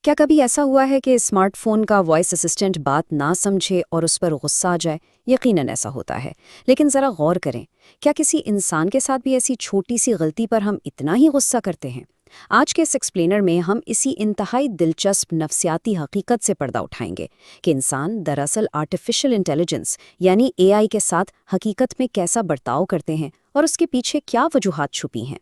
क्या कभी ऐसा हुआ है कि स्मार्ट फ़ोन का वॉइस असिस्टेंट बात ना समझे और उस पर गुस्सा आ जाए? यकीनन ऐसा होता है। लेकिन ज़रा गौर करें, क्या किसी इंसान के साथ भी ऐसी छोटी सी गलती पर हम इतना ही गुस्सा करते हैं? आज के इस एक्सप्लेनर में हम इसी इंतहाई दिलचस्प नफ्सियाती हकीकत से पर्दा उठाएंगे कि इंसान दरअसल आर्टिफिशियल इंटेलिजेंस यानी एआई के साथ हकीकत में कैसा बर्ताव करते हैं और उसके पीछे क्या वजूहात छुपी हैं।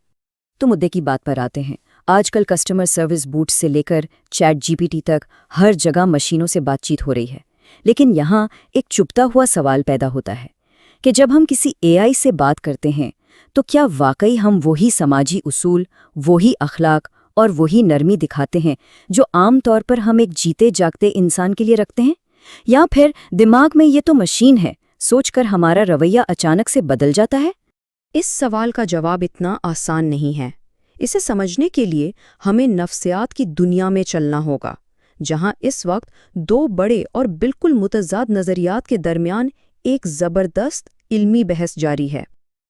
तो मुद्दे की बात पर आते हैं। आजकल कस्टमर सर्विस बूट से लेकर चैट जीपीटी तक हर जगह मशीनों से बातचीत हो रही है। लेकिन यहाँ एक चुभता हुआ सवाल पैदा होता है कि जब हम किसी एआई से बात करते हैं तो क्या वाकई हम वही समाजी उसूल, वही अखलाक और वही नरमी दिखाते हैं जो आम तौर पर हम एक जीते जागते इंसान के लिए रखते हैं, या फिर दिमाग में ये तो मशीन है सोचकर हमारा रवैया अचानक से बदल जाता है? इस सवाल का जवाब इतना आसान नहीं है। इसे समझने के लिए हमें नफ्सियात की दुनिया में चलना होगा, जहां इस वक्त दो बड़े और बिल्कुल मुतज़ाद नज़रियात के दरमियान एक ज़बरदस्त इल्मी बहस जारी है।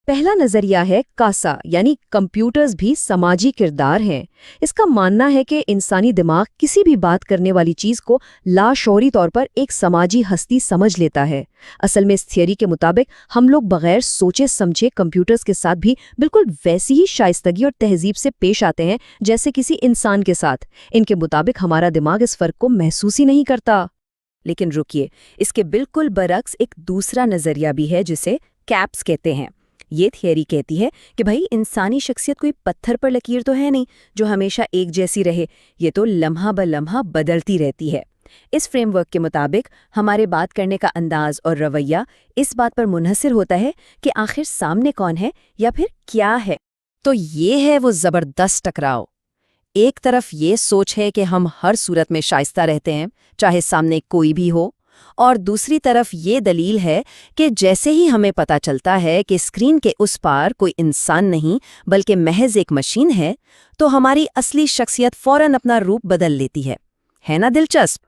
पहला नज़रिया है कासा, यानी कंप्यूटर्स भी समाजी किरदार हैं। इसका मानना है कि इंसानी दिमाग किसी भी बात करने वाली चीज़ को लाशौरी तौर पर एक समाजी हस्ती समझ लेता है। असल में इस थियरी के मुताबिक हम लोग बगैर सोचे समझे कंप्यूटर्स के साथ भी बिल्कुल वैसी ही शाइस्तगी और तहजीब से पेश आते हैं जैसे किसी इंसान के साथ। इनके मुताबिक हमारा दिमाग इस फ़र्क को महसूस ही नहीं करता। लेकिन रुकिए, इसके बिल्कुल बरक्स एक दूसरा नज़रिया भी है जिसे कैप्स कहते हैं। ये थियरी कहती है कि भाई इंसानी शख्सियत कोई पत्थर पर लकीर तो है नहीं जो हमेशा एक जैसी रहे, ये तो लम्हा ब लम्हा बदलती रहती है। इस फ्रेमवर्क के मुताबिक हमारे बात करने का अंदाज और रवैया इस बात पर मुनहसिर होता है कि आखिर सामने कौन है या फिर क्या है। तो ये है वो ज़बरदस्त टकराव। एक तरफ ये सोच है कि हम हर सूरत में शाइस्ता रहते हैं, चाहे सामने कोई भी हो, और दूसरी तरफ ये दलील है कि जैसे ही हमें पता चलता है कि स्क्रीन के उस पार कोई इंसान नहीं बल्कि महज एक मशीन है, तो हमारी असली शख्सियत फौरन अपना रूप बदल लेती है ना दिलचस्प?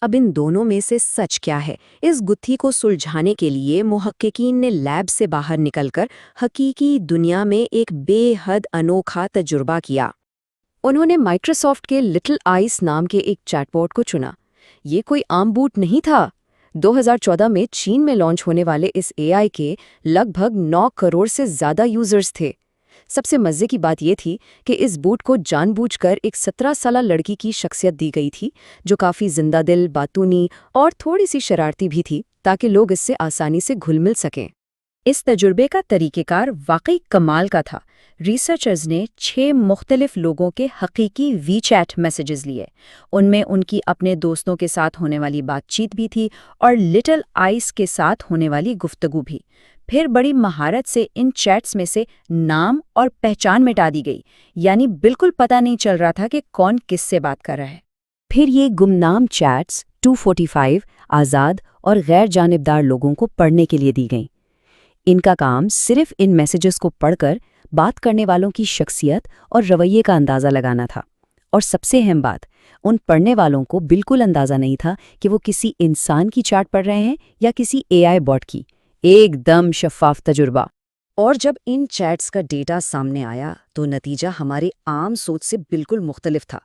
अब इन दोनों में से सच क्या है, इस गुत्थी को सुलझाने के लिए मुहक्किकीन ने लैब से बाहर निकलकर हकीकी दुनिया में एक बेहद अनोखा तजुर्बा किया। उन्होंने माइक्रोसॉफ्ट के लिटिल आइस नाम के एक चैटबॉट को चुना। ये कोई आम बूट नहीं था। 2014 में चीन में लॉन्च होने वाले इस एआई के लगभग 9 करोड़ से ज़्यादा यूजर्स थे। सबसे मज़े की बात ये थी कि इस बूट को जानबूझकर एक 17 साला लड़की की शख्सियत दी गई थी जो काफ़ी जिंदादिल, बातूनी और थोड़ी सी शरारती भी थी, ताकि लोग इससे आसानी से घुल मिल सकें। इस तजुर्बे का तरीक़ेकार वाकई कमाल का था। रिसर्चर्स ने 6 मुख्तलिफ लोगों के हकीकी वीचैट मैसेजेस लिए। उनमें उनकी अपने दोस्तों के साथ होने वाली बातचीत भी थी और लिटिल आइस के साथ होने वाली गुफ्तगू भी। फिर बड़ी महारत से इन चैट्स में से नाम और पहचान मिटा दी गई, यानी बिल्कुल पता नहीं चल रहा था कि कौन किससे बात कर रहा है। फिर ये गुमनाम चैट्स 245 आज़ाद और गैर जानिबदार लोगों को पढ़ने के लिए दी गईं। इनका काम सिर्फ इन मैसेजेस को पढ़कर बात करने वालों की शख्सियत और रवैये का अंदाज़ा लगाना था। और सबसे अहम बात, उन पढ़ने वालों को बिल्कुल अंदाज़ा नहीं था कि वो किसी इंसान की चार्ट पढ़ रहे हैं या किसी एआई बॉट की। एकदम शफ़ाफ तजुर्बा। और जब इन चैट्स का डेटा सामने आया तो नतीजा हमारे आम सोच से बिल्कुल मुख्तलिफ था।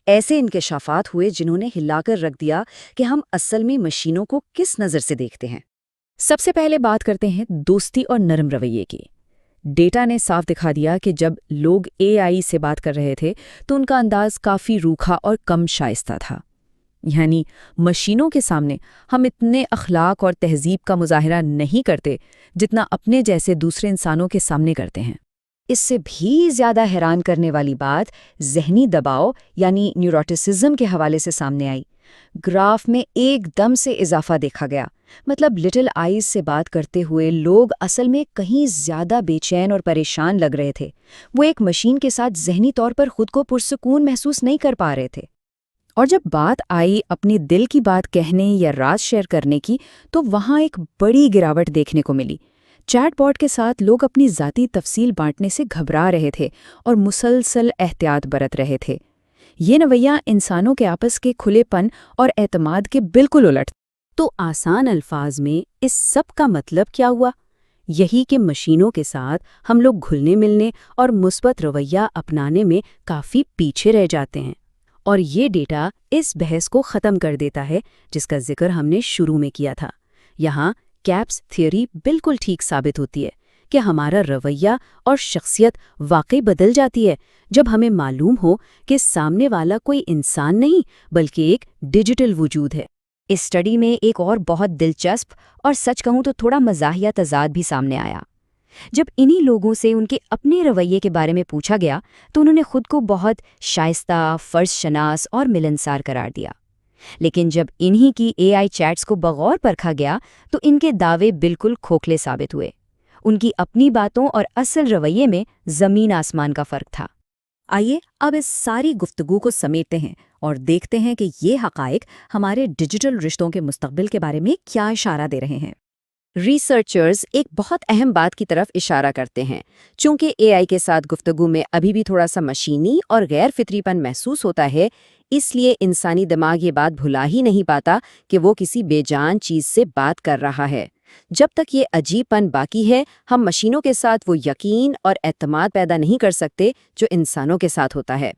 ऐसे इंकशाफात हुए जिन्होंने हिलाकर रख दिया कि हम असल में मशीनों को किस नज़र से देखते हैं। सबसे पहले बात करते हैं दोस्ती और नरम रवैये की। डेटा ने साफ दिखा दिया कि जब लोग एआई से बात कर रहे थे तो उनका अंदाज काफ़ी रूखा और कम शाइस्ता था। यानी मशीनों के सामने हम इतने अखलाक और तहजीब का मुजाहिरा नहीं करते जितना अपने जैसे दूसरे इंसानों के सामने करते हैं। इससे भी ज़्यादा हैरान करने वाली बात ज़हनी दबाव यानी न्यूरोटिसिज्म के हवाले से सामने आई। ग्राफ में एकदम से इजाफा देखा गया। मतलब लिटिल आइज से बात करते हुए लोग असल में कहीं ज़्यादा बेचैन और परेशान लग रहे थे। वो एक मशीन के साथ ज़हनी तौर पर खुद को पुरसुकून महसूस नहीं कर पा रहे थे। और जब बात आई अपने दिल की बात कहने या राज शेयर करने की, तो वहाँ एक बड़ी गिरावट देखने को मिली। चैटबॉट के साथ लोग अपनी ज़ाती तफसील बांटने से घबरा रहे थे और मुसलसल एहतियात बरत रहे थे। ये रवैया इंसानों के आपस के खुलेपन और एतमाद के बिल्कुल उलट। तो आसान अल्फाज में इस सब का मतलब क्या हुआ? यही कि मशीनों के साथ हम लोग घुलने मिलने और मुस्बत रवैया अपनाने में काफ़ी पीछे रह जाते हैं। اور یہ ڈیٹا اس بحث کو ختم کر دیتا ہے جس کا ذکر ہم نے شروع میں کیا تھا۔ یہاں کیپس تھیوری بالکل ٹھیک ثابت ہوتی ہے کہ ہمارا رویہ اور شخصیت واقعی بدل جاتی ہے جب ہمیں معلوم ہو کہ سامنے والا کوئی انسان نہیں بلکہ ایک ڈیجیٹل وجود ہے۔ اس اسٹڈی میں ایک اور بہت دلچسپ اور سچ کہوں تو تھوڑا مزاحیہ تضاد بھی سامنے آیا۔ جب انہی لوگوں سے ان کے اپنے رویے کے بارے میں پوچھا گیا تو انہوں نے خود کو بہت شائستہ، فرض شناس اور ملنسار قرار دیا، لیکن جب انہی کی اے آئی چیٹس کو بغور پرکھا گیا تو ان کے دعوے بالکل کھوکھلے ثابت ہوئے۔ ان کی اپنی باتوں اور اصل رویے میں زمین آسمان کا فرق تھا۔ آئیے اب اس ساری گفتگو کو سمیٹتے ہیں اور دیکھتے ہیں کہ یہ حقائق ہمارے ڈیجیٹل رشتوں کے مستقبل کے بارے میں کیا اشارہ دے رہے ہیں۔ ریسرچرز ایک بہت اہم بات کی طرف اشارہ کرتے ہیں۔ چونکہ اے آئی کے ساتھ گفتگو میں ابھی بھی تھوڑا سا مشینی اور غیر فطری پن محسوس ہوتا ہے، اس لیے انسانی دماغ یہ بات بھلا ہی نہیں پاتا کہ وہ کسی بے جان چیز سے بات کر رہا ہے۔ جب تک یہ عجیب پن باقی ہے، ہم مشینوں کے ساتھ وہ یقین اور اعتماد پیدا نہیں کر سکتے جو انسانوں کے ساتھ ہوتا ہے۔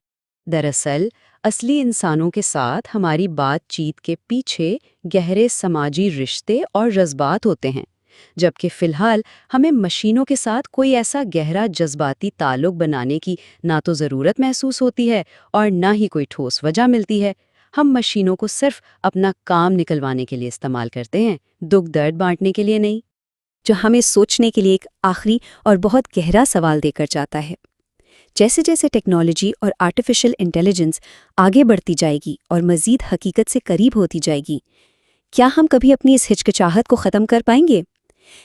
دراصل اصلی انسانوں کے ساتھ ہماری بات چیت کے پیچھے گہرے سماجی رشتے اور جذبات ہوتے ہیں، جبکہ فی الحال ہمیں مشینوں کے ساتھ کوئی ایسا گہرا جذباتی تعلق بنانے کی نہ تو ضرورت محسوس ہوتی ہے اور نہ ہی کوئی ٹھوس وجہ ملتی ہے۔ ہم مشینوں کو صرف اپنا کام نکلوانے کے لیے استعمال کرتے ہیں، دکھ درد بانٹنے کے لیے نہیں۔ جو ہمیں سوچنے کے لیے ایک آخری اور بہت گہرا سوال دے کر جاتا ہے۔ جیسے جیسے ٹیکنالوجی اور آرٹیفیشل انٹیلیجنس آگے بڑھتی جائے گی اور مزید حقیقت سے قریب ہوتی جائے گی، کیا ہم کبھی اپنی اس ہچکچاہٹ کو ختم کر پائیں گے؟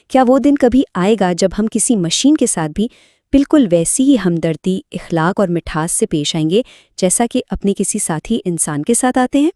کیا وہ دن کبھی آئے گا جب ہم کسی مشین کے ساتھ بھی بالکل ویسی ہی ہمدردی، اخلاق اور مٹھاس سے پیش آئیں گے جیسا کہ اپنے کسی ساتھی انسان کے ساتھ آتے ہیں؟